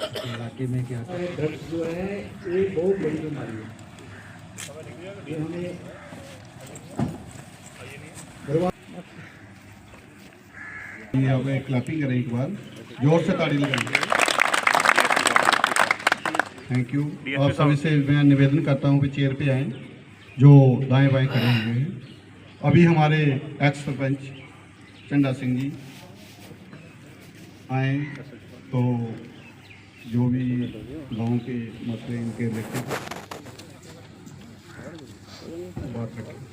इलाके में क्या ड्रग्स जो है ये बहुत बड़ी बीमारी है। ये हमें आप एक क्लैपिंग करें, एक बार जोर से ताड़ी लगाएं। Thank you. आप सभी से मैं निवेदन करता हूं कि चेयर पे आएं जो दाएं बाएं खड़े हुए हैं। अभी हमारे एक्स सरपंच चंदा सिंह जी आए तो जो भी गांव के मसले इनके रिलेटेड बात रखें।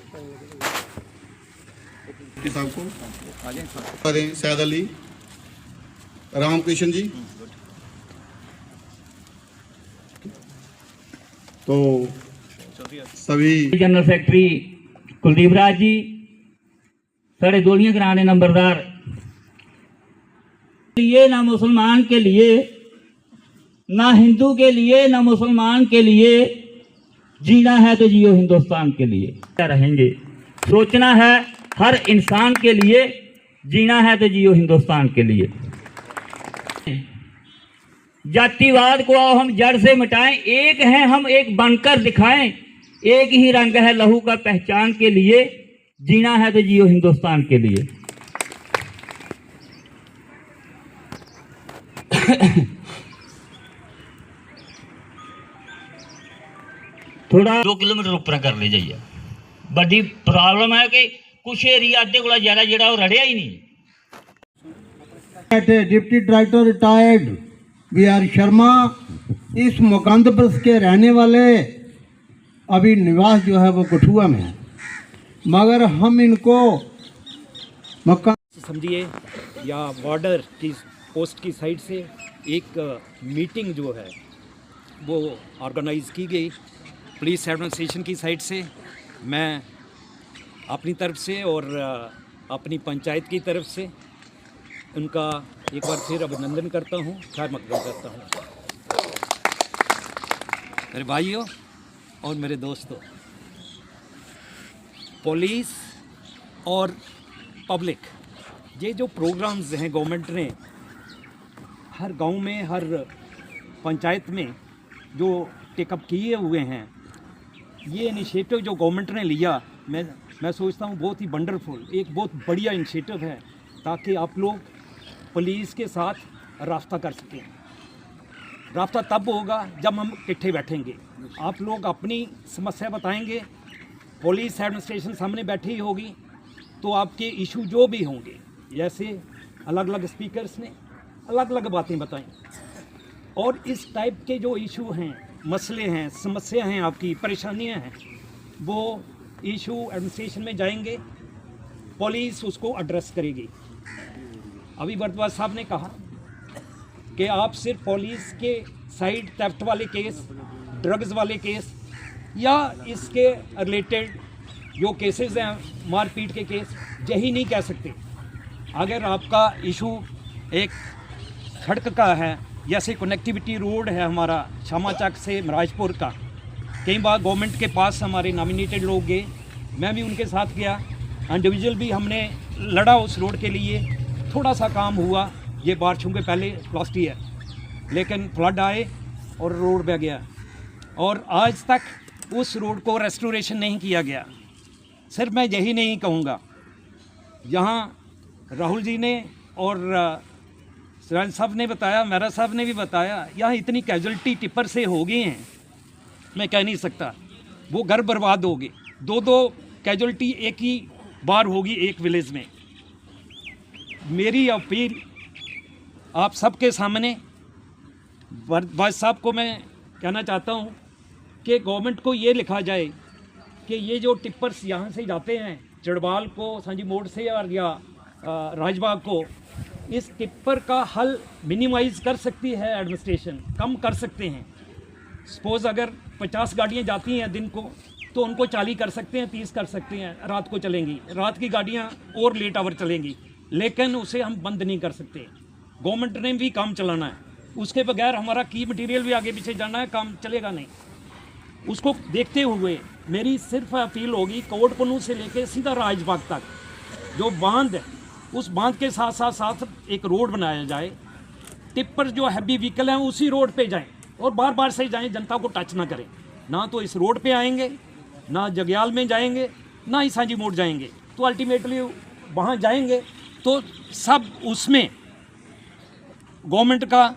साहब को सैयद अली, रामकृष्ण जी, तो सभी जनरल सेक्रेटरी कुलदीप राज जी, साढ़े दोलियां कराने नंबरदार, लिए ना मुसलमान के लिए, ना हिंदू के लिए, ना मुसलमान के लिए, जीना है तो जियो हिंदुस्तान के लिए। क्या रहेंगे, सोचना है हर इंसान के लिए, जीना है तो जियो हिंदुस्तान के लिए। जातिवाद को आओ हम जड़ से मिटाएं, एक हैं हम एक बनकर दिखाएं, एक ही रंग है लहू का पहचान के लिए, जीना है तो जियो हिंदुस्तान के लिए। थोड़ा 2 किलोमीटर ऊपर कर ले जाइए। बड़ी प्रॉब्लम है कि कुछ एरिया अद्धे को ज्यादा जरा वो रड़िया ही नहीं। Deputy director retired V R Sharma इस मुकंदबस के रहने वाले, अभी निवास जो है वो कठुआ में है, मगर हम इनको समझिए या बॉर्डर की पोस्ट की साइड से एक मीटिंग जो है वो ऑर्गेनाइज की गई पुलिस एडमिनिस्ट्रेशन की साइड से। मैं अपनी तरफ से और अपनी पंचायत की तरफ से उनका एक बार फिर अभिनंदन करता हूँ, खैर मकदम करता हूँ। मेरे भाइयों और मेरे दोस्तों, पुलिस और पब्लिक, ये जो प्रोग्राम्स हैं गवर्नमेंट ने हर गांव में, हर पंचायत में जो टेकअप किए हुए हैं, ये इनिशिएटिव जो गवर्नमेंट ने लिया, मैं सोचता हूँ बहुत ही वंडरफुल, एक बहुत बढ़िया इनिशिएटिव है, ताकि आप लोग पुलिस के साथ रास्ता कर सकें। रास्ता तब होगा जब हम इकट्ठे बैठेंगे, आप लोग अपनी समस्या बताएंगे, पुलिस एडमिनिस्ट्रेशन सामने बैठी होगी, तो आपके इशू जो भी होंगे, जैसे अलग अलग स्पीकर्स ने अलग अलग बातें बताई, और इस टाइप के जो इशू हैं, मसले हैं, समस्या हैं, आपकी परेशानियां हैं, वो इशू एडमिनिस्ट्रेशन में जाएंगे, पुलिस उसको एड्रेस करेगी। अभी भारद्वाज साहब ने कहा कि आप सिर्फ पुलिस के साइड थेफ्ट वाले केस, ड्रग्स वाले केस या इसके रिलेटेड जो केसेस हैं, मारपीट के केस, यही नहीं कह सकते। अगर आपका इशू एक सड़क का है, जैसे कनेक्टिविटी रोड है हमारा शामाचक से महाराजपुर का, कई बार गवर्नमेंट के पास हमारे नॉमिनेटेड लोग गए, मैं भी उनके साथ गया, इंडिविजुअल भी हमने लड़ा उस रोड के लिए, थोड़ा सा काम हुआ, ये बारिशों के पहले लास्ट ईयर, लेकिन फ्लड आए और रोड बह गया, और आज तक उस रोड को रेस्टोरेशन नहीं किया गया। सिर्फ मैं यही नहीं कहूँगा, यहाँ राहुल जी ने और सिराज साहब ने बताया, मेहरा साहब ने भी बताया, यहाँ इतनी कैजुअलिटी टिप्पर से हो गई हैं, मैं कह नहीं सकता, वो घर बर्बाद हो गए। 2-2 कैजुअलिटी एक ही बार होगी एक विलेज में। मेरी अपील आप सबके सामने, भारद्वाज साहब को मैं कहना चाहता हूँ कि गवर्नमेंट को ये लिखा जाए कि ये जो टिप्पर्स यहाँ से जाते हैं चड़बाल को, सांझी मोड़ से और या राजबाग को, इस टिप्पर का हल मिनिमाइज़ कर सकती है एडमिनिस्ट्रेशन, कम कर सकते हैं। सपोज़ अगर 50 गाड़ियाँ जाती हैं दिन को, तो उनको 40 कर सकते हैं, 30 कर सकते हैं, रात को चलेंगी, रात की गाड़ियाँ और लेट आवर चलेंगी, लेकिन उसे हम बंद नहीं कर सकते। गवर्नमेंट ने भी काम चलाना है, उसके बगैर हमारा की मटेरियल भी आगे पीछे जाना है, काम चलेगा नहीं। उसको देखते हुए मेरी सिर्फ अपील होगी, कोट पन्नू से लेके सीधा राजबाग तक जो बांध है, उस बांध के साथ साथ एक रोड बनाया जाए, टिप्पर जो हैवी व्हीकल हैं उसी रोड पे जाएं और बार बार से जाएं, जनता को टच ना करें। ना तो इस रोड पे आएंगे, ना जगयाल में जाएंगे, ना ही सांझी मोड़ जाएंगे। तो अल्टीमेटली वहाँ जाएंगे तो सब उसमें गवर्नमेंट का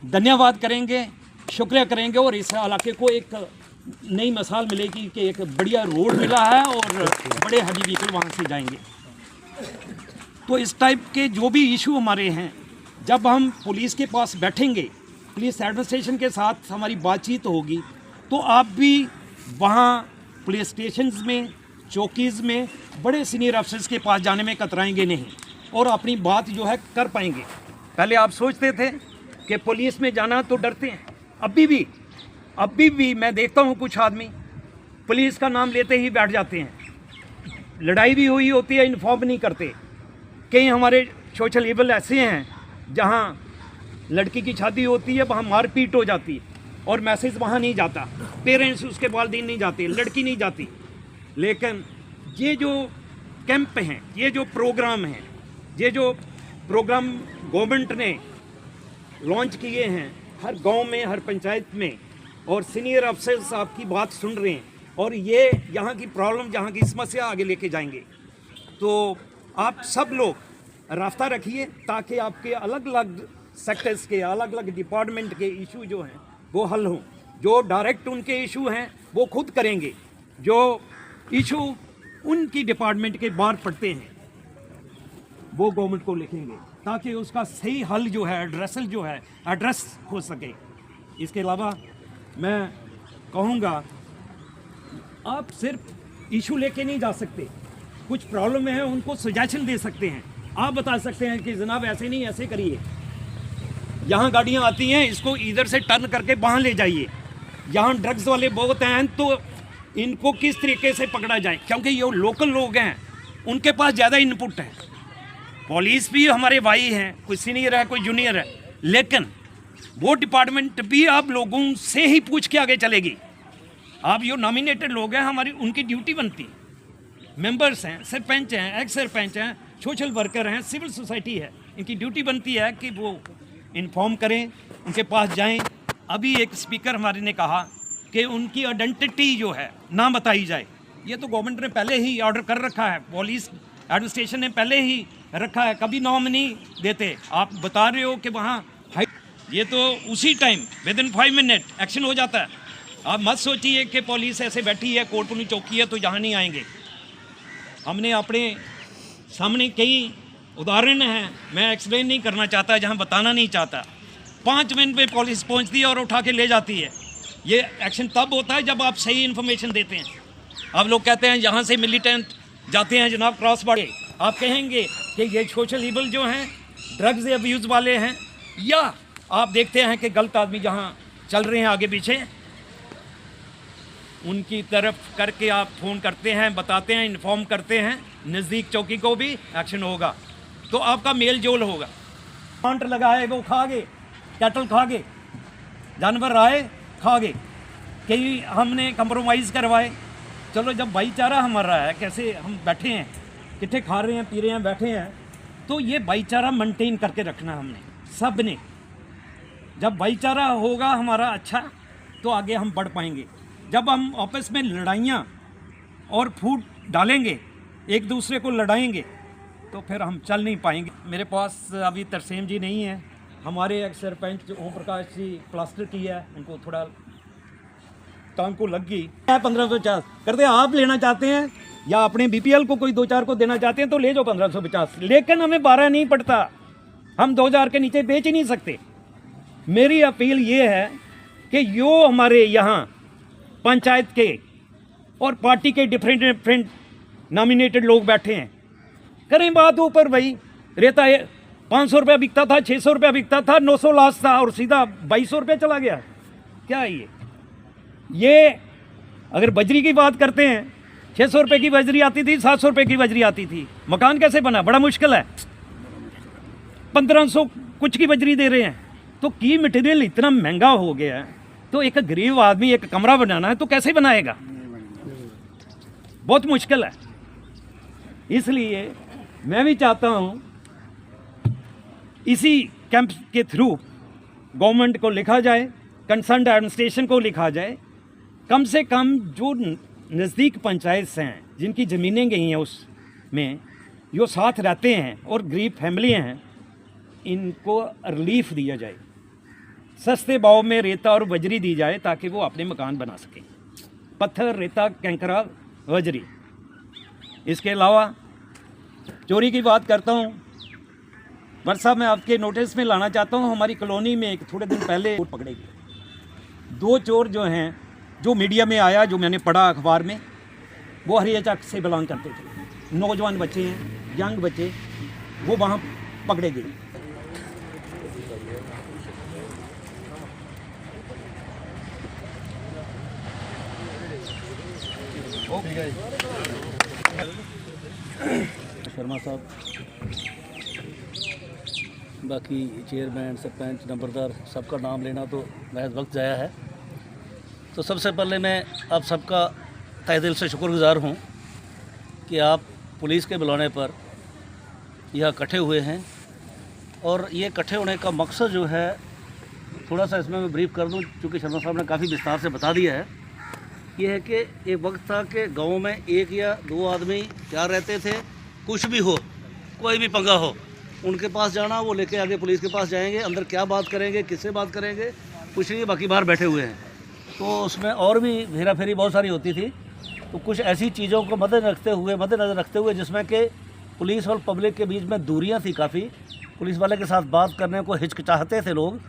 धन्यवाद करेंगे, शुक्रिया करेंगे और इस इलाके को एक नई मिसाल मिलेगी कि एक बढ़िया रोड मिला है और बड़े हैवी व्हीकल वहाँ से जाएंगे। तो इस टाइप के जो भी इशू हमारे हैं, जब हम पुलिस के पास बैठेंगे, पुलिस एडमिनिस्ट्रेशन के साथ हमारी बातचीत होगी, तो आप भी वहाँ पुलिस स्टेशंस में, चौकीज़ में बड़े सीनियर अफसर्स के पास जाने में कतराएंगे नहीं और अपनी बात जो है कर पाएंगे। पहले आप सोचते थे कि पुलिस में जाना तो डरते हैं, अभी भी मैं देखता हूँ कुछ आदमी पुलिस का नाम लेते ही बैठ जाते हैं। लड़ाई भी हुई होती है, इन्फॉर्म नहीं करते। कई हमारे सोशल इवल ऐसे हैं जहाँ लड़की की शादी होती है, वहाँ मारपीट हो जाती है और मैसेज वहाँ नहीं जाता, पेरेंट्स उसके वालिदैन नहीं जाते, लड़की नहीं जाती। लेकिन ये जो कैंप हैं, ये जो प्रोग्राम हैं, ये जो प्रोग्राम गवर्नमेंट ने लॉन्च किए हैं हर गांव में, हर पंचायत में, और सीनियर अफसर्स आपकी बात सुन रहे हैं और ये यहाँ की प्रॉब्लम, यहाँ की समस्या आगे लेके जाएंगे। तो आप सब लोग रास्ता रखिए ताकि आपके अलग अलग सेक्टर्स के, अलग अलग डिपार्टमेंट के इशू जो हैं वो हल हों। जो डायरेक्ट उनके इशू हैं वो खुद करेंगे, जो इशू उनकी डिपार्टमेंट के बाहर पड़ते हैं वो गवर्नमेंट को लिखेंगे ताकि उसका सही हल जो है, एड्रेस हो सके। इसके अलावा मैं कहूँगा, आप सिर्फ इशू लेके नहीं जा सकते, कुछ प्रॉब्लम है उनको सजेशन दे सकते हैं। आप बता सकते हैं कि जनाब ऐसे नहीं, ऐसे करिए, यहाँ गाड़ियाँ आती हैं, इसको इधर से टर्न करके वहाँ ले जाइए, यहाँ ड्रग्स वाले बहुत हैं तो इनको किस तरीके से पकड़ा जाए, क्योंकि ये लोकल लोग हैं, उनके पास ज़्यादा इनपुट है। पुलिस भी हमारे भाई हैं, कोई सीनियर है, कोई जूनियर है, लेकिन वो डिपार्टमेंट भी आप लोगों से ही पूछ के आगे चलेगी। आप जो नॉमिनेटेड लोग हैं, हमारी उनकी ड्यूटी बनती है। मेंबर्स हैं, सरपंच हैं, एक्स सरपंच हैं, सोशल वर्कर हैं, सिविल सोसाइटी है, इनकी ड्यूटी बनती है कि वो इन्फॉर्म करें, उनके पास जाएं। अभी एक स्पीकर हमारे ने कहा कि उनकी आइडेंटिटी जो है ना बताई जाए। ये तो गवर्नमेंट ने पहले ही ऑर्डर कर रखा है, पुलिस एडमिनिस्ट्रेशन ने पहले ही रखा है, कभी नाम नहीं देते। आप बता रहे हो कि वहाँ ये तो उसी time with in 5 minute action हो जाता है। आप मत सोचिए कि पुलिस ऐसे बैठी है, कोटपुनी चौकी है तो यहाँ नहीं आएंगे। हमने अपने सामने कई उदाहरण हैं, मैं एक्सप्लेन नहीं करना चाहता, जहाँ बताना नहीं चाहता। 5 मिनट में पुलिस पहुँचती है और उठा के ले जाती है। ये एक्शन तब होता है जब आप सही इन्फॉर्मेशन देते हैं। आप लोग कहते हैं यहाँ से मिलिटेंट जाते हैं जनाब क्रॉस बॉर्डर, आप कहेंगे कि ये सोशल इवल जो हैं, ड्रग्स अब्यूज़ वाले हैं, या आप देखते हैं कि गलत आदमी जहाँ चल रहे हैं आगे पीछे, उनकी तरफ करके आप फ़ोन करते हैं, बताते हैं, इन्फॉर्म करते हैं, नज़दीक चौकी को भी एक्शन होगा, तो आपका मेल जोल होगा। काउंटर लगाए वो खा गए, कैटल खा गए, जानवर आए खा गए, कई हमने कंप्रोमाइज़ करवाए। चलो जब भाईचारा हमारा है, कैसे हम बैठे हैं, कितने खा रहे हैं, पी रहे हैं, बैठे हैं, तो ये भाईचारा मेंटेन करके रखना हमने सब ने। जब भाईचारा होगा हमारा अच्छा तो आगे हम बढ़ पाएंगे। जब हम आपस में लड़ाइयाँ और फूट डालेंगे, एक दूसरे को लड़ाएंगे, तो फिर हम चल नहीं पाएंगे। मेरे पास अभी तरसेम जी नहीं है, हमारे एक्स सरपंच ओम प्रकाश जी प्लास्टर की है, उनको थोड़ा टांग को लग गई। 1550 करते आप लेना चाहते हैं या अपने बीपीएल को कोई 2-4 को देना चाहते हैं तो ले जाओ 1550, लेकिन हमें 12 नहीं पड़ता, हम 2000 के नीचे बेच ही नहीं सकते। मेरी अपील ये है कि जो हमारे यहाँ पंचायत के और पार्टी के डिफरेंट नॉमिनेटेड लोग बैठे हैं, करें बात ऊपर। भाई रेता 500 रुपया बिकता था, 600 रुपया बिकता था, 900 लास्ट था और सीधा 2200 रुपया चला गया। क्या है ये अगर बजरी की बात करते हैं, 600 रुपये की बजरी आती थी, 700 रुपये की बजरी आती थी, मकान कैसे बना, बड़ा मुश्किल है। 1500 कुछ की बजरी दे रहे हैं, तो की मटेरियल इतना महंगा हो गया है, तो एक गरीब आदमी एक कमरा बनाना है तो कैसे बनाएगा, बहुत मुश्किल है। इसलिए मैं भी चाहता हूँ इसी कैंप के थ्रू गवर्नमेंट को लिखा जाए, कंसर्न एडमिनिस्ट्रेशन को लिखा जाए, कम से कम जो नज़दीक पंचायत हैं जिनकी ज़मीनें गई हैं उसमें जो साथ रहते हैं और गरीब फैमिली हैं, इनको रिलीफ दिया जाए, सस्ते भाव में रेता और बजरी दी जाए ताकि वो अपने मकान बना सकें। पत्थर, रेता, कंकरा, बजरी। इसके अलावा चोरी की बात करता हूँ। वर्षा में आपके नोटिस में लाना चाहता हूँ, हमारी कॉलोनी में एक थोड़े दिन पहले चोर पकड़े गए। 2 चोर जो हैं, जो मीडिया में आया, जो मैंने पढ़ा अखबार में, वो हरियाचक से बिलोंग करते थे। नौजवान बच्चे हैं, यंग बच्चे, वो वहाँ पकड़े गए। शर्मा साहब, बाकी चेयरमैन, सरपंच, नंबरदार, सबका नाम लेना तो महज वक्त जाया है। तो सबसे पहले मैं आप सबका तहे दिल से शुक्रगुजार हूँ कि आप पुलिस के बुलाने पर यहाँ इकट्ठे हुए हैं। और ये इकट्ठे होने का मकसद जो है, थोड़ा सा इसमें मैं ब्रीफ कर दूँ, क्योंकि शर्मा साहब ने काफ़ी विस्तार से बता दिया है। ये है कि एक वक्त था कि गांव में 1 या 2 आदमी क्या रहते थे, कुछ भी हो, कोई भी पंगा हो, उनके पास जाना, वो लेके आगे पुलिस के पास जाएंगे, अंदर क्या बात करेंगे, किससे बात करेंगे, कुछ नहीं, बाकी बाहर बैठे हुए हैं। तो उसमें और भी हेरा फेरी बहुत सारी होती थी। तो कुछ ऐसी चीज़ों को मद्देनज़र रखते हुए जिसमें कि पुलिस और पब्लिक के बीच में दूरियाँ थी काफ़ी, पुलिस वाले के साथ बात करने को हिचकिचाते थे लोग,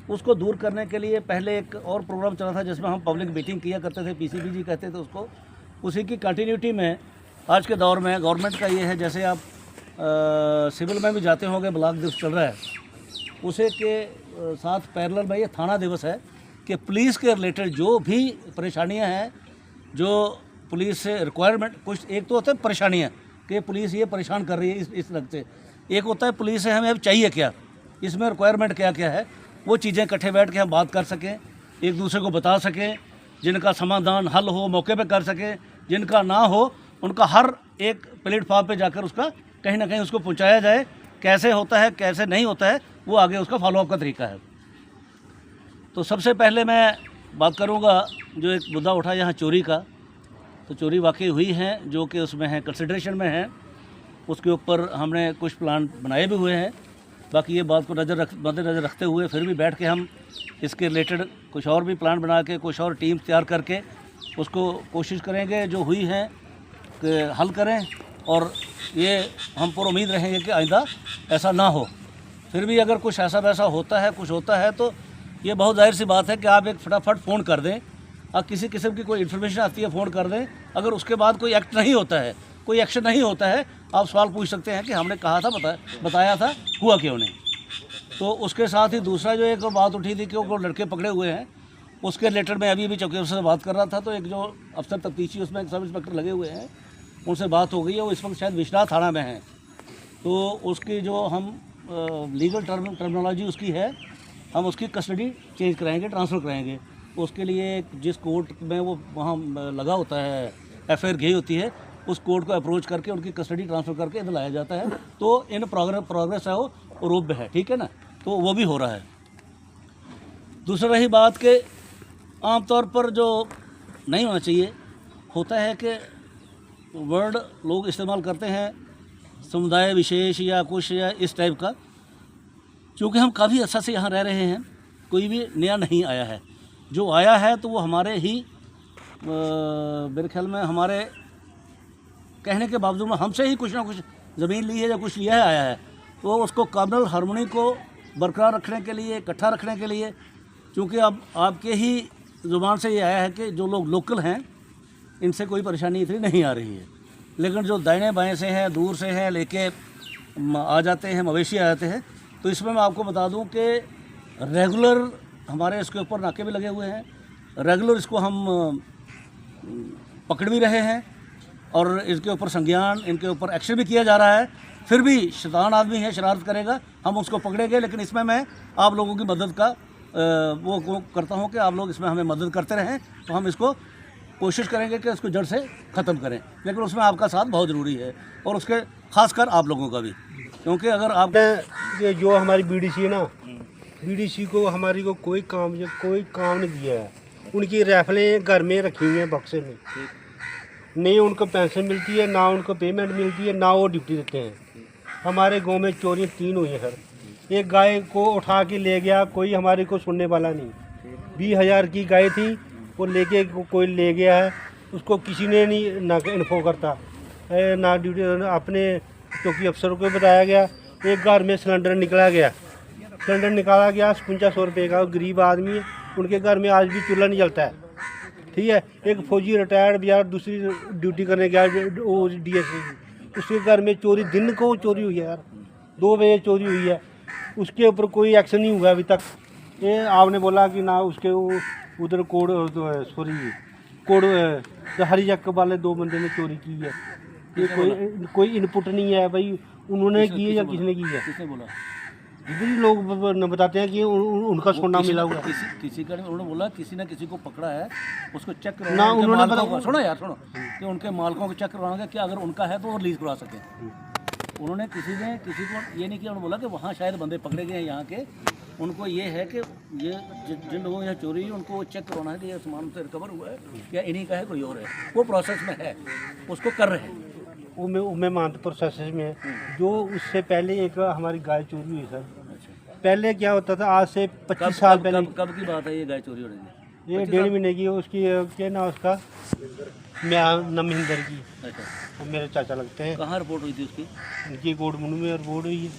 उसको दूर करने के लिए पहले एक और प्रोग्राम चला था जिसमें हम पब्लिक मीटिंग किया करते थे, PCBG कहते थे उसको। उसी की कंटिन्यूटी में आज के दौर में गवर्नमेंट का ये है, जैसे आप सिविल में भी जाते होंगे, ब्लॉक दिवस चल रहा है, उसे के साथ पैरेलल में ये थाना दिवस है कि पुलिस के रिलेटेड जो भी परेशानियां हैं, जो पुलिस से रिक्वायरमेंट, कुछ एक तो होता है परेशानियां कि पुलिस ये परेशान कर रही है इस रंग से, एक होता है पुलिस से हमें अब चाहिए क्या, इसमें रिक्वायरमेंट क्या क्या है, वो चीज़ें इकट्ठे बैठ के हम बात कर सकें, एक दूसरे को बता सकें, जिनका समाधान हल हो मौके पे कर सकें, जिनका ना हो उनका हर एक प्लेटफॉर्म पे जाकर उसका कहीं ना कहीं उसको पहुंचाया जाए। कैसे होता है, कैसे नहीं होता है, वो आगे उसका फॉलोअप का तरीका है। तो सबसे पहले मैं बात करूंगा जो एक मुद्दा उठा यहाँ चोरी का। तो चोरी वाकई हुई है, जो कि उसमें है कंसिडरेशन में है, उसके ऊपर हमने कुछ प्लान बनाए भी हुए हैं। बाकी ये बात को मद्देनज़र रखते हुए फिर भी बैठ के हम इसके रिलेटेड कुछ और भी प्लान बना के, कुछ और टीम तैयार करके उसको कोशिश करेंगे जो हुई है कि हल करें। और ये हम पर उम्मीद रहेंगे कि आइंदा ऐसा ना हो। फिर भी अगर कुछ ऐसा वैसा होता है, कुछ होता है, तो ये बहुत जाहिर सी बात है कि आप एक फटाफट फ़ोन कर दें, और किसी किस्म की कोई इन्फॉर्मेशन आती है फ़ोन कर दें। अगर उसके बाद कोई एक्ट नहीं होता है, कोई एक्शन नहीं होता है, आप सवाल पूछ सकते हैं कि हमने कहा था, बताया था, हुआ क्यों नहीं। तो उसके साथ ही दूसरा जो एक बात उठी थी कि वो लड़के पकड़े हुए हैं, उसके रिलेटेड मैं अभी चौकी अफसर से बात कर रहा था। तो एक जो अफसर तफ्तीशी उसमें एक सब इंस्पेक्टर लगे हुए हैं, उनसे बात हो गई है, वो इस वक्त शायद विश्वनाथ थाना में हैं। तो उसकी जो हम लीगल टर्मिनोलॉजी उसकी है, हम उसकी कस्टडी चेंज कराएंगे, ट्रांसफ़र कराएंगे। उसके लिए जिस कोर्ट में वो वहाँ लगा होता है, FIR गई होती है, उस कोर्ट को अप्रोच करके उनकी कस्टडी ट्रांसफ़र करके इधर लाया जाता है। तो इन प्रोग्रेस है, वो रोप है, ठीक है ना, तो वो भी हो रहा है। दूसरा रही बात कि आमतौर पर जो नहीं होना चाहिए, होता है कि वर्ड लोग इस्तेमाल करते हैं समुदाय विशेष या कुछ या इस टाइप का। क्योंकि हम काफ़ी अर्सा से यहाँ रह रहे हैं, कोई भी नया नहीं आया है। जो आया है तो वो हमारे ही मेरे ख्याल में हमारे कहने के बावजूद में हमसे ही कुछ ना कुछ ज़मीन ली है या कुछ लिया है आया है। तो उसको कम्युनल हार्मनी को बरकरार रखने के लिए, इकट्ठा रखने के लिए, क्योंकि अब आपके ही ज़ुबान से ये आया है कि जो लोग लोकल हैं इनसे कोई परेशानी इतनी नहीं आ रही है, लेकिन जो दाहिने बाएं से हैं, दूर से हैं, लेके आ जाते हैं, मवेशी आ जाते हैं। तो इसमें मैं आपको बता दूं कि रेगुलर हमारे इसके ऊपर नाके भी लगे हुए हैं, रेगुलर इसको हम पकड़ भी रहे हैं और इसके ऊपर संज्ञान, इनके ऊपर एक्शन भी किया जा रहा है। फिर भी शैतान आदमी है, शरारत करेगा, हम उसको पकड़ेंगे। लेकिन इसमें मैं आप लोगों की मदद का वो करता हूँ कि आप लोग इसमें हमें मदद करते रहें, तो हम इसको कोशिश करेंगे कि इसको जड़ से ख़त्म करें। लेकिन उसमें आपका साथ बहुत ज़रूरी है, और उसके खासकर आप लोगों का भी, क्योंकि अगर आप ये जो हमारी BDC है ना, बीडीसी को हमारी को कोई काम नहीं दिया है। उनकी राइफलें घर में रखी हुई हैं बक्से में, नहीं उनको पेंशन मिलती है, ना उनको पेमेंट मिलती है, ना वो ड्यूटी देते हैं। हमारे गांव में चोरी 3 हुई है सर। एक गाय को उठा के ले गया, कोई हमारे को सुनने वाला नहीं। 20,000 की गाय थी, वो लेके कोई ले गया है, उसको किसी ने नहीं ना इन्फो करता, ना ड्यूटी अपने चौकी अफसर को बताया गया। एक घर में सिलेंडर निकाला गया 5500 रुपये का। गरीब आदमी है, उनके घर में आज भी चूल्हा नहीं जलता है, ठीक है। एक फौजी रिटायर्ड यार दूसरी ड्यूटी करने गया DSC, उसके घर में चोरी, दिन को चोरी हुई है यार, 2 बजे चोरी हुई है। उसके ऊपर कोई एक्शन नहीं हुआ अभी तक। ये आपने बोला कि ना उसके उधर कोड हरी चक्क वाले 2 बंदे ने चोरी की है। ये कोई इनपुट नहीं है भाई, उन्होंने की है या किसने की है? किसने बोला? इधर ही लोग बताते हैं कि उनका सोना मिला हुआ है। किसी का उन्होंने बोला किसी ने किसी को पकड़ा है, उसको चेक ना करवाना, उन्होंने सुनो कि उनके मालकों को चेक करवाना कि अगर उनका है तो वो रिलीज करवा सकें। उन्होंने किसी को ये नहीं किया, उन्होंने बोला कि वहाँ शायद बंदे पकड़े गए हैं यहाँ के, उनको ये है कि ये जिन लोगों यहाँ चोरी हुई उनको चेक करवाना है कि ये सामान से रिकवर हुआ है या इन्हीं का है कोई और है। वो प्रोसेस में है, उसको कर रहे हैं। मैं मानता प्रोसेस में है। जो उससे पहले एक हमारी गाय चोरी हुई सर। पहले क्या होता था, आज से 25 साल पहले। कब की बात है ये गाय चोरी हो रही है? ये 1.5 महीने की। उसकी क्या ना उसका नमहिंदर की, अच्छा, मेरे चाचा लगते हैं। कहाँ रिपोर्ट हुई थी उसकी? उनकी कोटमुंडू में रिपोर्ट हुई है।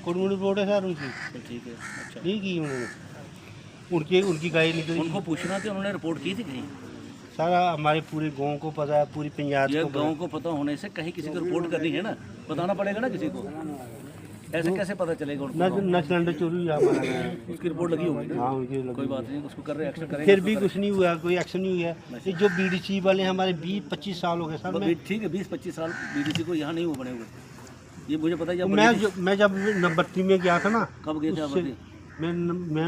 कोटमुंडू रिपोर्ट है सर उनकी। ठीक है, अच्छा। नहीं की उन्होंने, उनकी गाय निकली। उनको पूछना थी, उन्होंने रिपोर्ट की थी कहीं? सारा हमारे पूरे गांव को पता है, पूरी पंचायत को। गांव को पता होने से कहीं किसी को रिपोर्ट करनी है ना, बताना पड़ेगा ना किसी को। ऐसे कैसे पता चलेगा उनको? न सिलेंडर चोरी हुआ हमारा। उसकी रिपोर्ट लगी होगी ना? हाँ, उनकी लगी। कोई बात नहीं, उसको कर रहे एक्शन करेंगे। फिर भी कुछ नहीं हुआ, कोई एक्शन नहीं हुआ। ये जो बीडीसी वाले हमारे 20-25 साल हो गए सर। ठीक है, 20-25 साल बीडीसी को यहाँ नहीं हो बने हुए, ये मुझे पता है। मैं जब 92 में गया था ना। कब गए थे आप? मैं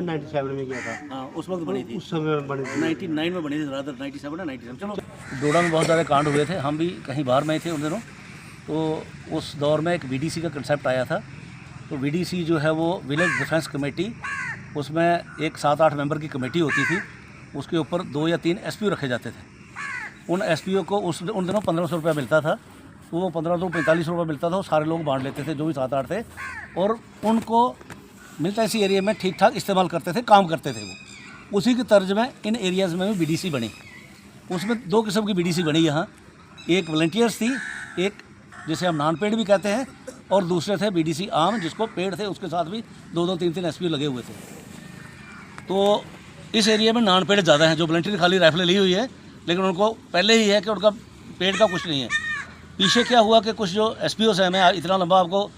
97 में गया था। हाँ, उस वक्त बनी थी। उस समय बनी थी। 99 में बनी थी, रादर 97 या 97। चलो, डोडा में बहुत सारे कांड हुए थे, हम भी कहीं बाहर में थे उन दिनों। तो उस दौर में एक VDC का कंसेप्ट आया था। तो VDC जो है वो विलेज डिफेंस कमेटी, उसमें एक 7-8 मेंबर की कमेटी होती थी। उसके ऊपर 2 या 3 SPO रखे जाते थे। उन SPO को उन दिनों 1500 रुपया मिलता था। तो वो 1545 रुपये मिलता था, वो सारे लोग बांट लेते थे जो भी 7-8 थे, और उनको मिलिटेंसी एरिया में ठीक ठाक इस्तेमाल करते थे, काम करते थे वो। उसी के तर्ज में इन एरियाज़ में भी BDC बनी। उसमें 2 किस्म की BDC बनी यहाँ। एक वॉलंटियर्स थी, एक जिसे हम नॉन पेड भी कहते हैं, और दूसरे थे BDC आम, जिसको पेड थे, उसके साथ भी 2-2, 3-3 SPO लगे हुए थे। तो इस एरिया में नॉन पेड ज़्यादा हैं, जो वॉलंटियर खाली राइफलें ली हुई है, लेकिन उनको पहले ही है कि उनका पेड का कुछ नहीं है। पीछे क्या हुआ कि कुछ जो SPOs हैं, मैं इतना लंबा आपको